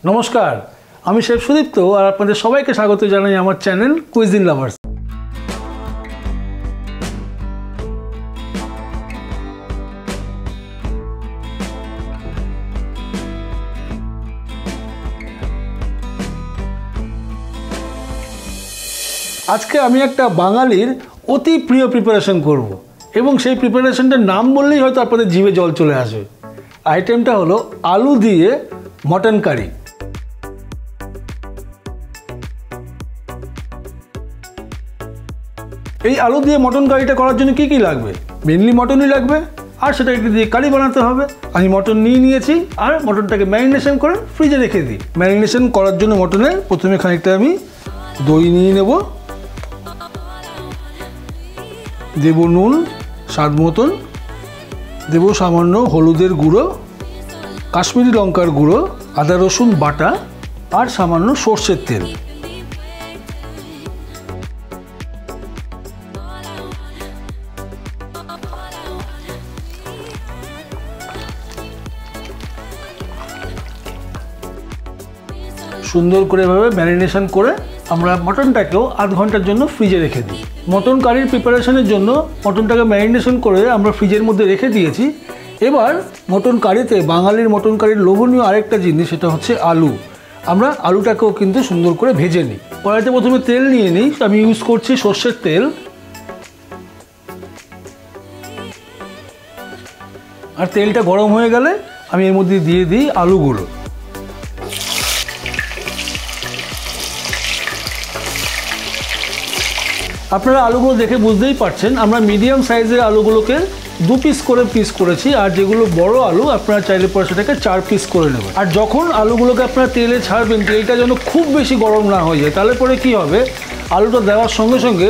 নমস্কার, আমি শেফ সুদীপ্ত আর আপনাদের সবাইকে স্বাগত জানাই আমার চ্যানেল কুইজিন লাভার্স। আজকে আমি একটা বাঙালির অতি প্রিয় প্রিপারেশন করব এবং সেই প্রিপারেশনটার নাম বললেই হয়তো আপনাদের জিভে জল চলে আসে। আইটেমটা হলো আলু দিয়ে মটন কারি। এই আলু দিয়ে মটন কারিটা করার জন্য কি কি লাগবে? মেনলি মটনই লাগবে, আর সেটাকে দিয়ে কারি বানাতে হবে। আমি মটন নিয়েছি আর মটনটাকে ম্যারিনেশন করে ফ্রিজে রেখে দিই। ম্যারিনেশন করার জন্য মটনে প্রথমে খানিকটা আমি দই নিয়ে নেব, দেব নুন স্বাদ মতন, দেব সামান্য হলুদের গুঁড়ো, কাশ্মীরি লঙ্কার গুঁড়ো, আদা রসুন বাটা আর সামান্য সর্ষের তেল। সুন্দর করে এভাবে ম্যারিনেশন করে আমরা মটনটাকেও আধ ঘন্টার জন্য ফ্রিজে রেখে দিই। মটন কারির প্রিপারেশনের জন্য মটনটাকে ম্যারিনেশন করে আমরা ফ্রিজের মধ্যে রেখে দিয়েছি। এবার মটন কারিতে বাঙালির মটন কারির লোভনীয় আরেকটা জিনিস, সেটা হচ্ছে আলু। আমরা আলুটাকেও কিন্তু সুন্দর করে ভেজে নিই। কড়াইতে প্রথমে তেল নিয়ে নিই, আমি ইউজ করছি সর্ষের তেল। আর তেলটা গরম হয়ে গেলে আমি এর মধ্যে দিয়ে দিই আলুগুলো। আপনারা আলুগুলো দেখে বুঝতেই পারছেন আমরা মিডিয়াম সাইজের আলুগুলোকে 2 পিস করে পিস করেছি, আর যেগুলো বড় আলু আপনারা চাইলে পরে সেটাকে 4 পিস করে নেবেন। আর যখন আলুগুলোকে আপনারা তেলে ছাড়বেন, তেলটা যেন খুব বেশি গরম না হয়ে যায়, তাহলে পরে কি হবে, আলুটা দেওয়ার সঙ্গে সঙ্গে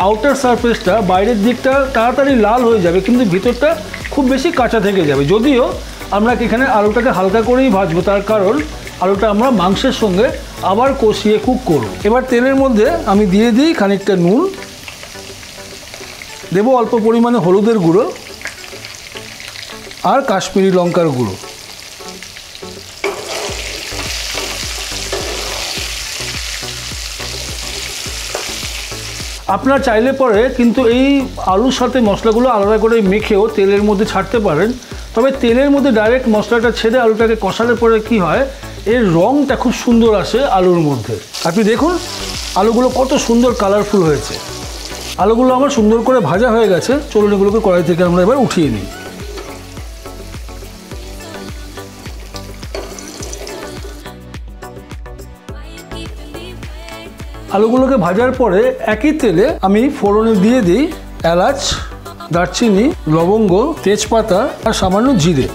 আউটার সারফেসটা বাইরের দিকটা তাড়াতাড়ি লাল হয়ে যাবে, কিন্তু ভিতরটা খুব বেশি কাঁচা থেকে যাবে। যদিও আমরা এখানে আলুটাকে হালকা করেই ভাজবো, তার কারণ আলুটা আমরা মাংসের সঙ্গে আবার কষিয়ে কুক করব। এবার তেলের মধ্যে আমি দিয়ে দিই খানিকটা নুন, দেব অল্প পরিমাণে হলুদের গুঁড়ো আর কাশ্মীরি লঙ্কার গুঁড়ো। আপনারা চাইলে পরে কিন্তু এই আলুর সাথে মশলাগুলো আলাদা করে মেখেও তেলের মধ্যে ছাড়তে পারেন। তবে তেলের মধ্যে ডাইরেক্ট মশলাটা ছেড়ে আলুটাকে কষালে পরে কি হয়, এর রঙটা খুব সুন্দর আসে আলুর মধ্যে। আপনি দেখুন আলুগুলো কত সুন্দর কালারফুল হয়েছে। আলুগুলো আমার সুন্দর করে ভাজা হয়ে গেছে। চলুন এগুলোকে কড়াই থেকে আমরা এবার উঠিয়ে নিই। আলুগুলোকে ভাজার পরে একই তেলে আমি ফোড়নে দিয়ে দিই এলাচ, দারচিনি, লবঙ্গ, তেজপাতা আর সামান্য জিরে।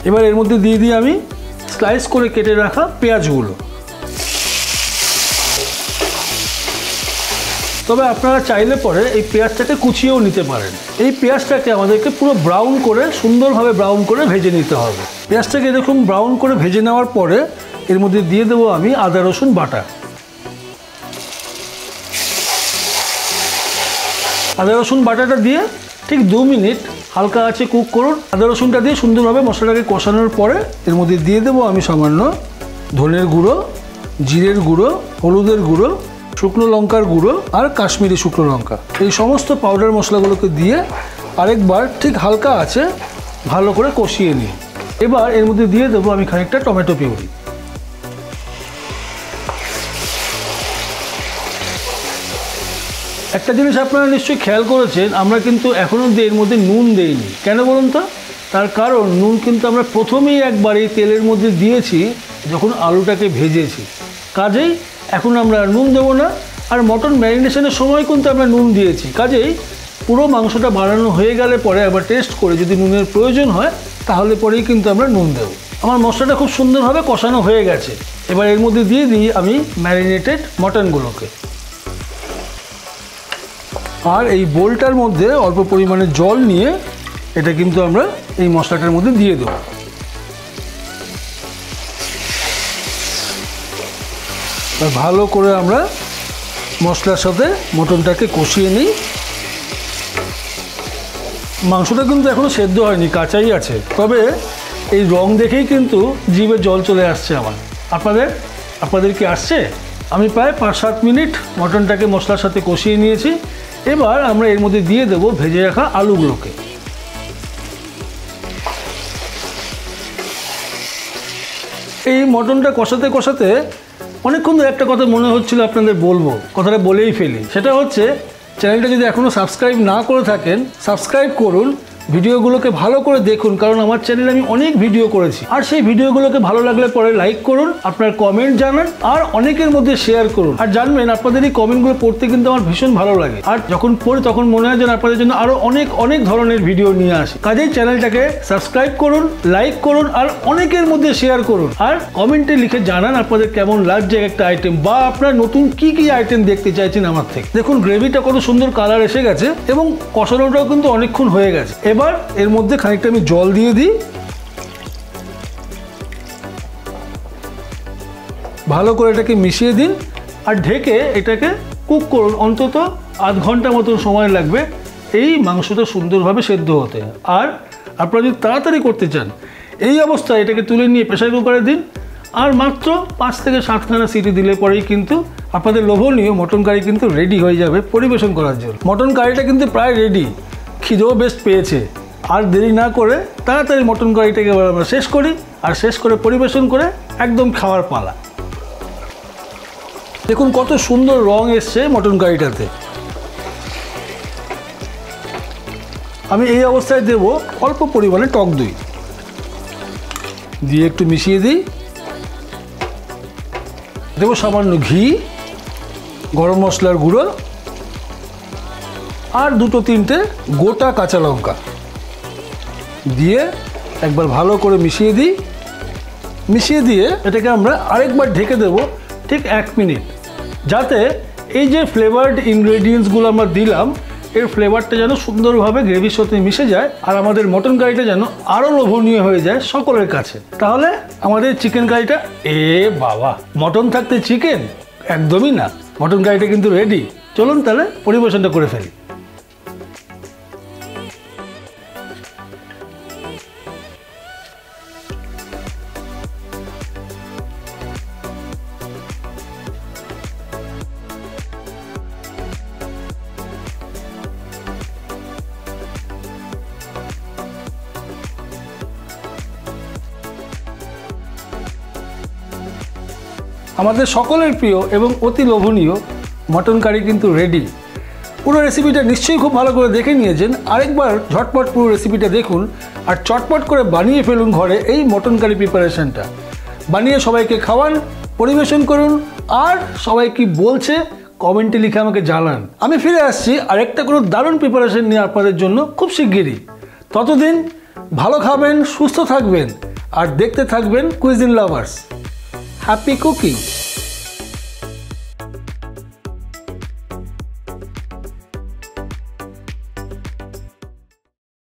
এবার এর মধ্যে দিয়ে দিই আমি স্লাইস করে কেটে রাখা পেঁয়াজগুলো। তবে আপনারা চাইলে পরে এই পেঁয়াজটাকে কুচিয়েও নিতে পারেন। এই পেঁয়াজটাকে আমাদেরকে পুরো ব্রাউন করে, সুন্দরভাবে ব্রাউন করে ভেজে নিতে হবে। পেঁয়াজটাকে এরকম ব্রাউন করে ভেজে নেওয়ার পরে এর মধ্যে দিয়ে দেবো আমি আদা রসুন বাটা। আদা রসুন বাটাটা দিয়ে ঠিক 2 মিনিট হালকা আঁচে কুক করুন। আদা রসুনটা দিয়ে সুন্দরভাবে মশলাটাকে কষানোর পরে এর মধ্যে দিয়ে দেবো আমি সামান্য ধনের গুঁড়ো, জিরের গুঁড়ো, হলুদের গুঁড়ো, শুকনো লঙ্কার গুঁড়ো আর কাশ্মীরি শুকনো লঙ্কা। এই সমস্ত পাউডার মশলাগুলোকে দিয়ে আরেকবার ঠিক হালকা আছে ভালো করে কষিয়ে নিই। এবার এর মধ্যে দিয়ে দেবো আমি খানিকটা টমেটো পিউরি। একটা জিনিস আপনারা নিশ্চয়ই খেয়াল করেছেন, আমরা কিন্তু এখনও এর মধ্যে নুন দেইনি। কেন বলুন তো? তার কারণ নুন কিন্তু আমরা প্রথমেই একবার এই তেলের মধ্যে দিয়েছি যখন আলুটাকে ভেজেছি। কাজেই এখন আমরা নুন দেবো না। আর মটন ম্যারিনেশনের সময় কিন্তু আমরা নুন দিয়েছি। কাজেই পুরো মাংসটা বানানো হয়ে গেলে পরে আবার টেস্ট করে যদি নুনের প্রয়োজন হয় তাহলে পরেই কিন্তু আমরা নুন দেবো। আমার মশলাটা খুব সুন্দরভাবে কষানো হয়ে গেছে। এবার এর মধ্যে দিয়ে দিই আমি ম্যারিনেটেড মটনগুলোকে। আর এই বোলটার মধ্যে অল্প পরিমাণে জল নিয়ে এটা কিন্তু আমরা এই মশলাটার মধ্যে দিয়ে দেবো। ভালো করে আমরা মশলার সাথে মটনটাকে কষিয়ে নিই। মাংসটা কিন্তু এখনো সেদ্ধ হয়নি, কাঁচাই আছে। তবে এই রং দেখেই কিন্তু জিভে জল চলে আসছে আমার। আপনাদের কি আসছে? আমি প্রায় 5-7 মিনিট মটনটাকে মশলার সাথে কষিয়ে নিয়েছি। এবার আমরা এর মধ্যে দিয়ে দেবো ভেজে রাখা আলুগুলোকে। এই মটনটা কষাতে কষাতে অনেকক্ষণ ধরে একটা কথা মনে হচ্ছিল আপনাদের বলবো, কথাটা বলেই ফেলি। সেটা হচ্ছে, চ্যানেলটা যদি এখনও সাবস্ক্রাইব না করে থাকেন, সাবস্ক্রাইব করুন, ভিডিওগুলোকে ভালো করে দেখুন, কারণ আমার চ্যানেলে আমি অনেক ভিডিও করেছি। আর সেই ভিডিওগুলোকে ভালো লাগলে পরে লাইক করুন, আপনার কমেন্ট জানান, আর অনেকের মধ্যে শেয়ার করুন। আর জানবেন, আপনাদের এই কমেন্টগুলো পড়তে কিন্তু আমার ভীষণ ভালো লাগে। আর যখন পড়ি তখন মনে হয় যেন আপনাদের জন্য আরও অনেক ধরনের ভিডিও নিয়ে আসি। কাজেই চ্যানেলটাকে সাবস্ক্রাইব করুন, লাইক করুন, আর অনেকের মধ্যে শেয়ার করুন। আর কমেন্টে লিখে জানান আপনাদের কেমন লাগছে একটা আইটেম, বা আপনার নতুন কি আইটেম দেখতে চাইছেন আমার থেকে। দেখুন গ্রেভিটা কত সুন্দর কালার এসে গেছে এবং কষানোটাও কিন্তু অনেকক্ষণ হয়ে গেছে। এবার এর মধ্যে খানিকটা আমি জল দিয়ে দিই। ভালো করে এটাকে মিশিয়ে দিন আর ঢেকে এটাকে কুক করুন। অন্তত আধ ঘন্টা মতো সময় লাগবে এই মাংসটা সুন্দরভাবে সেদ্ধ হতে। আর আপনারা যদি তাড়াতাড়ি করতে চান, এই অবস্থায় এটাকে তুলে নিয়ে প্রেসার কুকারে দিন, আর মাত্র 5 থেকে 7খানা সিটি দিলে পরেই কিন্তু আপনাদের লোভনীয় মটন কারি কিন্তু রেডি হয়ে যাবে পরিবেশন করার জন্য। মটন কারিটা কিন্তু প্রায় রেডি, খিদেও বেশ পেয়েছে। আর দেরি না করে তাড়াতাড়ি মটন কারিটাকে এবার আমরা শেষ করি, আর শেষ করে পরিবেশন করে একদম খাওয়ার পালা। দেখুন কত সুন্দর রং এসছে মটন কারিটাতে। আমি এই অবস্থায় দেব অল্প পরিমাণে টক দই, দিয়ে একটু মিশিয়ে দিই। দেবো সামান্য ঘি, গরম মশলার গুঁড়ো, আর 2-3টে গোটা কাঁচা লঙ্কা দিয়ে একবার ভালো করে মিশিয়ে দিই। মিশিয়ে দিয়ে এটাকে আমরা আরেকবার ঢেকে দেব ঠিক 1 মিনিট, যাতে এই যে ফ্লেভারড ইনগ্রেডিয়েন্টসগুলো আমরা দিলাম, এর ফ্লেভারটা যেন সুন্দরভাবে গ্রেভির সাথে মিশে যায়, আর আমাদের মটন কারিটা যেন আরও লোভনীয় হয়ে যায় সকলের কাছে। তাহলে আমাদের চিকেন কারিটা, বাবা, মটন থাকতে চিকেন? একদমই না, মটন কারিটা কিন্তু রেডি। চলুন তাহলে পরিবেশনটা করে ফেলি। আমাদের সকলের প্রিয় এবং অতি লোভনীয় মটন কারি কিন্তু রেডি। পুরো রেসিপিটা নিশ্চয়ই খুব ভালো করে দেখে নিয়েছেন। আরেকবার ঝটপট পুরো রেসিপিটা দেখুন আর চটপট করে বানিয়ে ফেলুন ঘরে এই মটন কারি প্রিপারেশনটা। বানিয়ে সবাইকে খাওয়ান, পরিবেশন করুন, আর সবাই কি বলছে কমেন্টে লিখে আমাকে জানান। আমি ফিরে আসছি আরেকটা কোনো দারুণ প্রিপারেশন নিয়ে আপনাদের জন্য খুব শিগগিরই। ততদিন ভালো খাবেন, সুস্থ থাকবেন, আর দেখতে থাকবেন কুইজিন লাভার্স। Happy cooking!